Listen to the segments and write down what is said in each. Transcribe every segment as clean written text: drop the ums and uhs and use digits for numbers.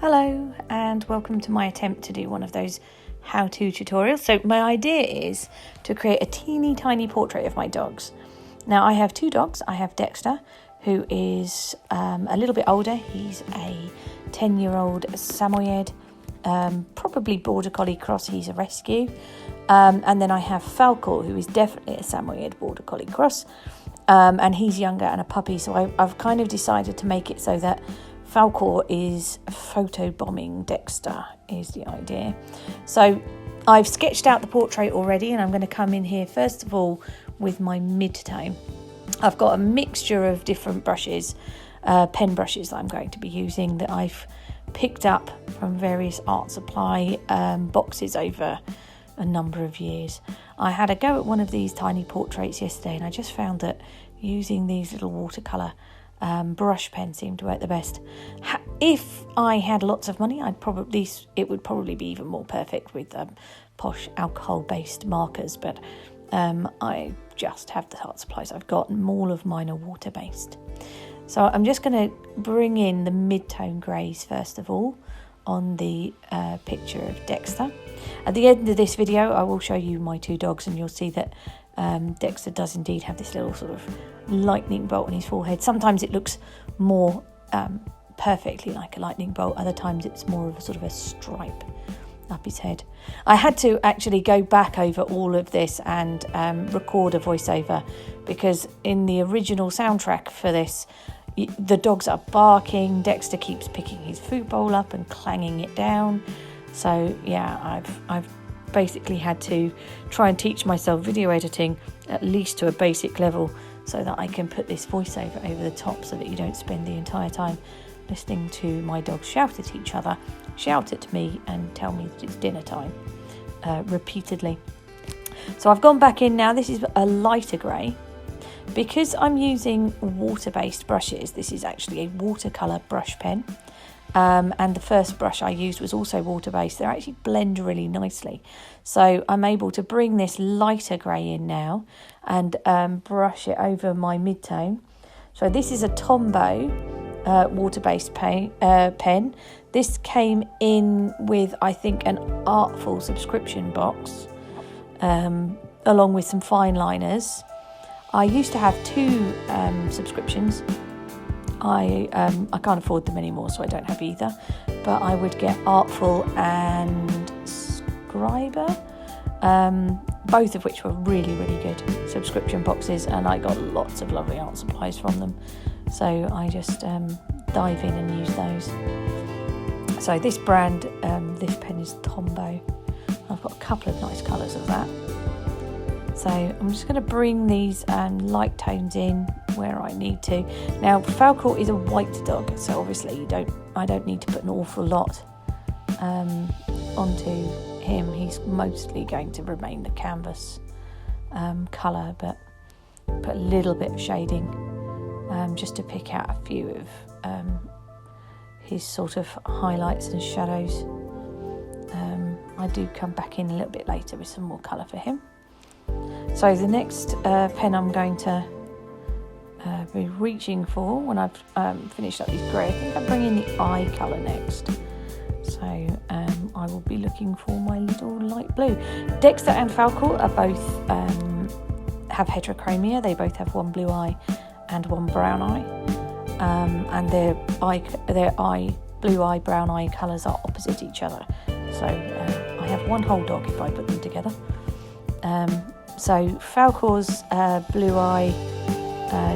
Hello and welcome to my attempt to do one of those how-to tutorials. So my idea is to create a teeny tiny portrait of my dogs. Now I have two dogs. I have Dexter, who is a little bit older. He's a 10-year-old Samoyed, probably Border Collie cross. He's a rescue. And then I have Falcor, who is definitely a Samoyed Border Collie cross. And he's younger and a puppy. So I've kind of decided to make it so that Falcor is photobombing Dexter is the idea. So I've sketched out the portrait already, and I'm going to come in here first of all with my mid-tone. I've got a mixture of different brushes, pen brushes that I'm going to be using that I've picked up from various art supply boxes over a number of years. I had a go at one of these tiny portraits yesterday, and I just found that using these little watercolour brush pen seemed to work the best. If I had lots of money, it would probably be even more perfect with posh alcohol-based markers, but I just have the art supplies I've got, and all of mine are water-based. So I'm just going to bring in the mid-tone greys first of all on the picture of Dexter. At the end of this video, I will show you my two dogs, and you'll see that Dexter does indeed have this little sort of lightning bolt on his forehead. Sometimes it looks more perfectly like a lightning bolt, other times it's more of a sort of a stripe up his head. I had to actually go back over all of this and record a voiceover, because in the original soundtrack for this, the dogs are barking, Dexter keeps picking his food bowl up and clanging it down. So yeah, I've basically had to try and teach myself video editing at least to a basic level, so that I can put this voiceover over the top, so that you don't spend the entire time listening to my dogs shout at each other, shout at me and tell me that it's dinner time repeatedly. So I've gone back in now. This is a lighter grey. Because I'm using water-based brushes, this is actually a watercolour brush pen. And the first brush I used was also water-based. They actually blend really nicely. So I'm able to bring this lighter grey in now and brush it over my mid-tone. So this is a Tombow water-based pen. This came in with, I think, an Artful subscription box, along with some fine liners. I used to have two subscriptions. I can't afford them anymore, so I don't have either. But I would get Artful and Scriber, both of which were really, really good subscription boxes, and I got lots of lovely art supplies from them. So I just dive in and use those. So this brand, this pen is Tombow. I've got a couple of nice colours of that. So I'm just going to bring these light tones in where I need to. Now Falcor is a white dog, so obviously I don't need to put an awful lot onto him. He's mostly going to remain the canvas colour, but put a little bit of shading just to pick out a few of his sort of highlights and shadows. I do come back in a little bit later with some more colour for him. So the next pen I'm going to be reaching for when I've finished up these grey, I think I'm bringing the eye colour next. So I will be looking for my little light blue. Dexter and Falcor are both have heterochromia. They both have one blue eye and one brown eye, and their blue eye, brown eye colours are opposite each other. So I have one whole dog if I put them together. So Falcor's blue eye,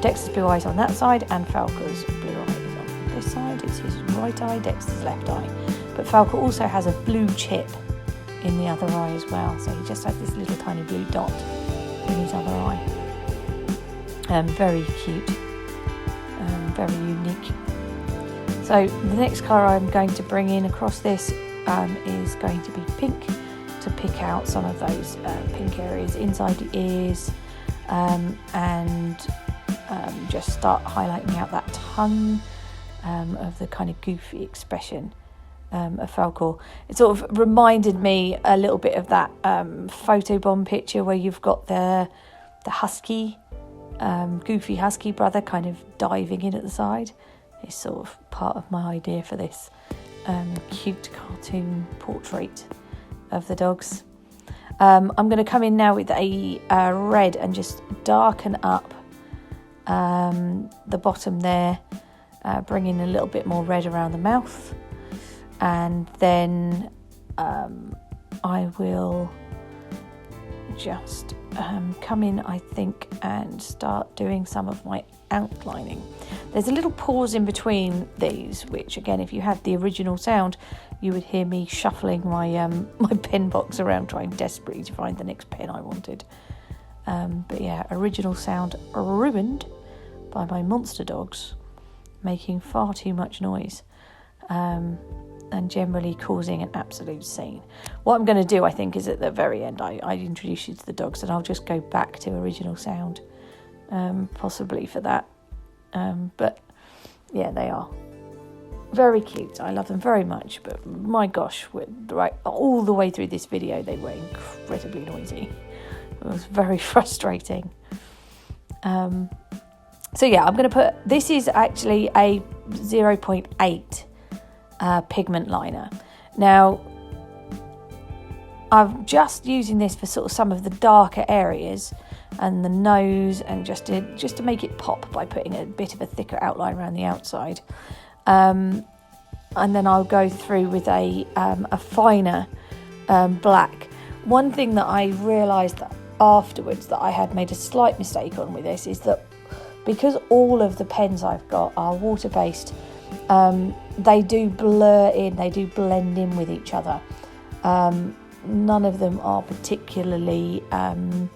Dexter's blue eye is on that side, and Falcor's blue eye is on this side. It's his right eye, Dexter's left eye. But Falcor also has a blue chip in the other eye as well. So he just has this little tiny blue dot in his other eye. Very cute, very unique. So the next colour I'm going to bring in across this is going to be pink, to pick out some of those pink areas inside the ears, and just start highlighting out that tongue of the kind of goofy expression of Falcor. It sort of reminded me a little bit of that photobomb picture where you've got the husky, goofy husky brother kind of diving in at the side. It's sort of part of my idea for this cute cartoon portrait of the dogs. I'm going to come in now with a red and just darken up the bottom there, bring in a little bit more red around the mouth, and then I will just come in, I think, and start doing some of my outlining. There's a little pause in between these, which again, if you had the original sound, you would hear me shuffling my my pen box around, trying desperately to find the next pen I wanted. But yeah, original sound ruined by my monster dogs making far too much noise, and generally causing an absolute scene. What I'm going to do, I think, is at the very end I introduce you to the dogs, and I'll just go back to original sound, possibly for that. But yeah, they are very cute. I love them very much, but my gosh, right all the way through this video they were incredibly noisy. It was very frustrating. So yeah, I'm going to put, this is actually a 0.8 pigment liner. Now, I'm just using this for sort of some of the darker areas and the nose, and just to make it pop by putting a bit of a thicker outline around the outside. And then I'll go through with a finer black. One thing that I realised that afterwards that I had made a slight mistake on with this is that because all of the pens I've got are water-based, they do blur in, they do blend in with each other. None of them are particularly none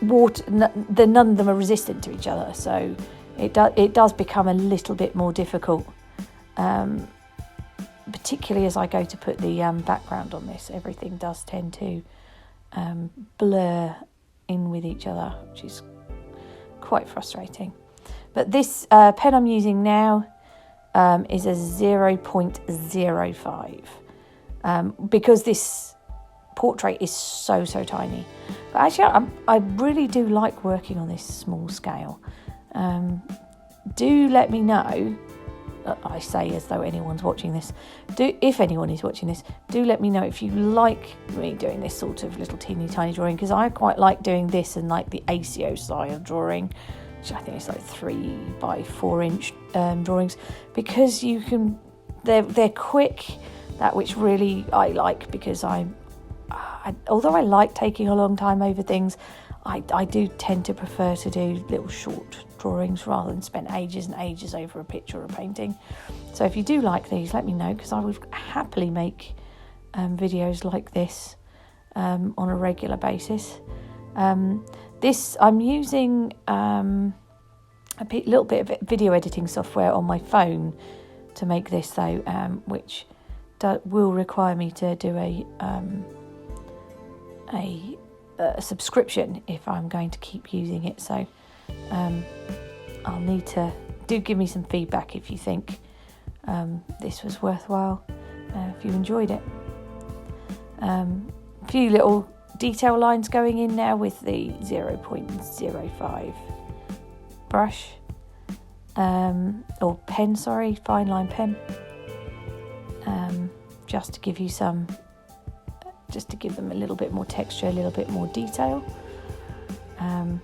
of them are resistant to each other, so it does become a little bit more difficult, particularly as I go to put the background on this. Everything does tend to blur in with each other, which is quite frustrating. But this pen I'm using now is a 0.05, because this portrait is so tiny. But actually I really do like working on this small scale. Do let me know, I say as though anyone's watching this, if anyone is watching this, do let me know if you like me doing this sort of little teeny tiny drawing, because I quite like doing this and like the ACO style drawing, which I think is like 3 by 4 inch drawings, because you can, they're quick, that which really I like, because although I like taking a long time over things, I do tend to prefer to do little short drawings rather than spend ages and ages over a picture or a painting. So if you do like these, let me know, because I would happily make videos like this on a regular basis. This, I'm using little bit of video editing software on my phone to make this, though, which will require me to do a subscription if I'm going to keep using it. So I'll need to give me some feedback if you think this was worthwhile, if you enjoyed it. A few little detail lines going in now with the 0.05 brush, or pen, sorry, fine line pen, just to give you some, just to give them a little bit more texture, a little bit more detail. And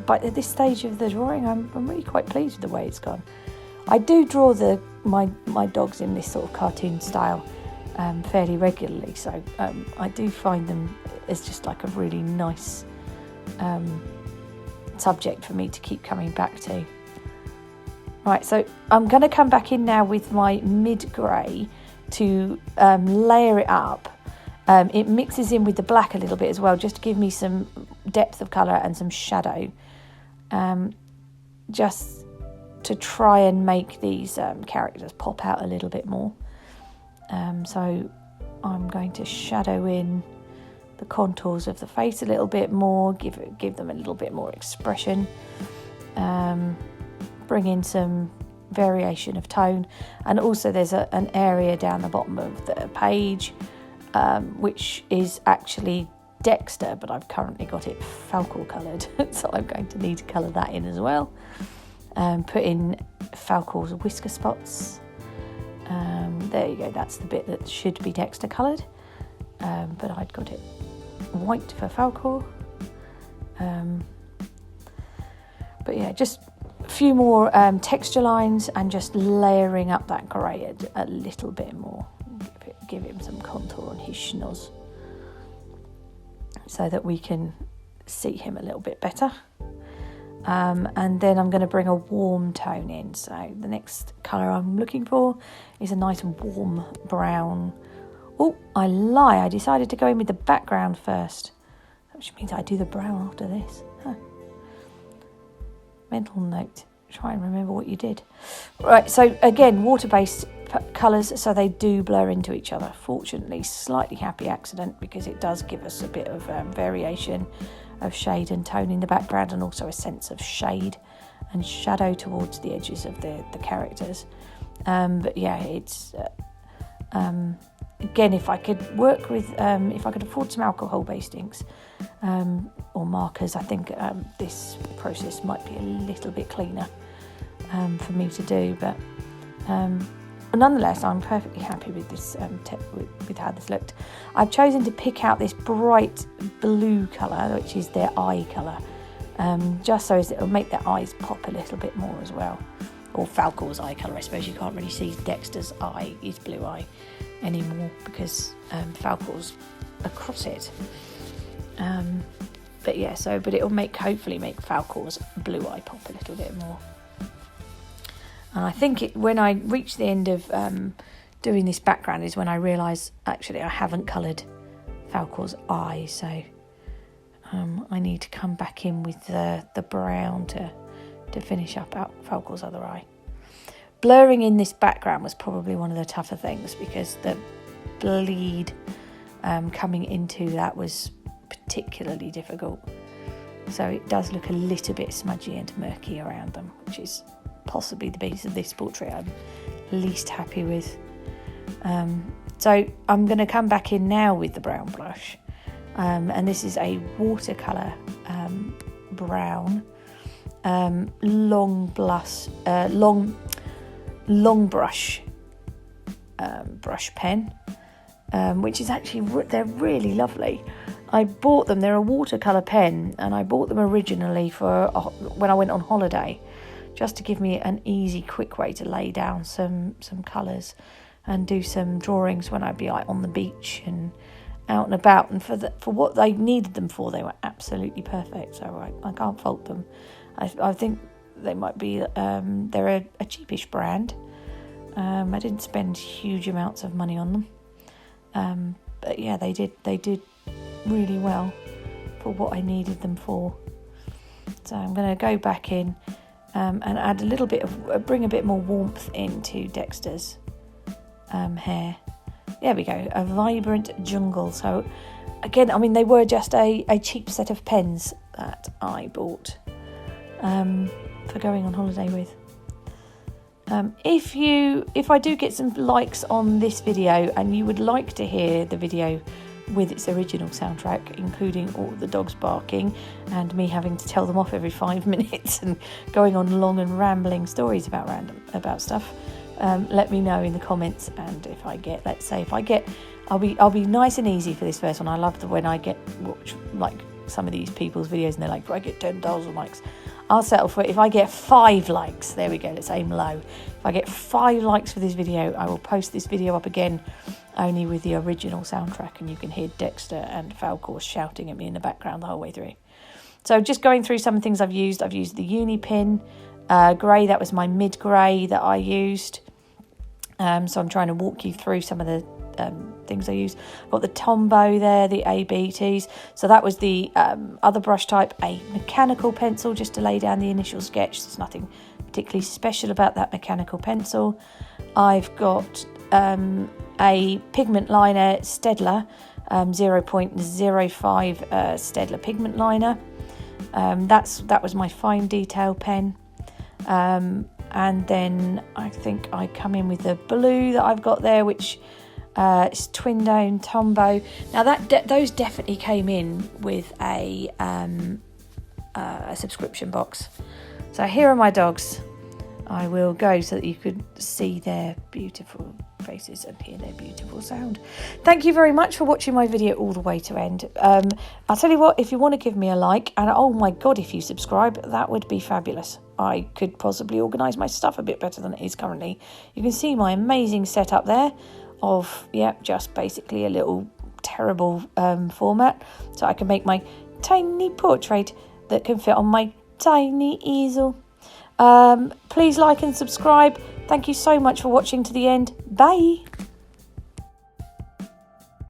but at this stage of the drawing, I'm really quite pleased with the way it's gone. I do draw my dogs in this sort of cartoon style fairly regularly, so I do find them as just like a really nice subject for me to keep coming back to. Right, so I'm going to come back in now with my mid-grey to layer it up. It mixes in with the black a little bit as well, just to give me some depth of colour and some shadow, just to try and make these characters pop out a little bit more. So I'm going to shadow in the contours of the face a little bit more, give them a little bit more expression, bring in some variation of tone, and also there's an area down the bottom of the page which is actually Dexter, but I've currently got it Falco coloured, so I'm going to need to colour that in as well. Put in Falcor's whisker spots. There you go, that's the bit that should be Dexter coloured, but I'd got it white for Falcor. But yeah, just a few more texture lines and just layering up that grey a little bit more. Give him some contour on his schnoz so that we can see him a little bit better. And then I'm going to bring a warm tone in. So the next colour I'm looking for is a nice warm brown. Oh, I lie. I decided to go in with the background first, which means I do the brown after this. Mental note. Try and remember what you did. Right, so again, water-based colours, so they do blur into each other. Fortunately, slightly happy accident, because it does give us a bit of variation of shade and tone in the background, and also a sense of shade and shadow towards the edges of the characters. But yeah, it's again, if I could work with if I could afford some alcohol-based inks or markers, I think this process might be a little bit cleaner for me to do, but nonetheless, I'm perfectly happy with this with how this looked. I've chosen to pick out this bright blue colour, which is their eye colour, just so as it'll make their eyes pop a little bit more as well. Or Falcor's eye colour, I suppose. You can't really see Dexter's eye, his blue eye, anymore, because Falcor's across it. But yeah, but it'll hopefully make Falcor's blue eye pop a little bit more. And I think when I reach the end of doing this background is when I realise actually I haven't coloured Falcor's eye, so I need to come back in with the brown to finish up out Falcor's other eye. Blurring in this background was probably one of the tougher things, because the bleed coming into that was particularly difficult. So it does look a little bit smudgy and murky around them, which is possibly the piece of this portrait I'm least happy with. So I'm going to come back in now with the brown blush, and this is a watercolour brown long brush brush pen, which is actually they're really lovely. I bought them. They're a watercolour pen, and I bought them originally for when I went on holiday, just to give me an easy, quick way to lay down some colours and do some drawings when I'd be like on the beach and out and about. And for what they needed them for, they were absolutely perfect. So I can't fault them. I think they might be they're a cheapish brand. I didn't spend huge amounts of money on them, but yeah, they did really well for what I needed them for. So I'm going to go back in and add a little bit of bring a bit more warmth into Dexter's hair. There we go, a vibrant jungle. So again, I mean, they were just a cheap set of pens that I bought for going on holiday with. If I do get some likes on this video and you would like to hear the video with its original soundtrack, including all the dogs barking and me having to tell them off every 5 minutes and going on long and rambling stories about stuff, let me know in the comments. And if I get, I'll be nice and easy for this first one. I love when I get watch like some of these people's videos and they're like, I get 10,000 likes. I'll settle for it. If I get 5 likes, there we go, let's aim low. If I get 5 likes for this video, I will post this video up again, only with the original soundtrack, and you can hear Dexter and Falcor shouting at me in the background the whole way through. So just going through some things I've used the uni pin, grey, that was my mid grey that I used. So I'm trying to walk you through some of the things I used. I've got the Tombow there, the ABTs. So that was the other brush type, a mechanical pencil just to lay down the initial sketch. There's nothing particularly special about that mechanical pencil. I've got a pigment liner Staedtler 0.05 Staedtler pigment liner. That was my fine detail pen. And then I think I come in with the blue that I've got there, which is Twindone Tombow. Now those definitely came in with a subscription box. So here are my dogs. I will go so that you could see their beautiful faces and hear their beautiful sound. Thank you very much for watching my video all the way to end. I'll tell you what, if you want to give me a like, and oh my god, if you subscribe, that would be fabulous. I could possibly organise my stuff a bit better than it is currently. You can see my amazing setup there of, just basically a little terrible format, so I can make my tiny portrait that can fit on my tiny easel. Please like and subscribe. Thank you so much for watching to the end. Bye.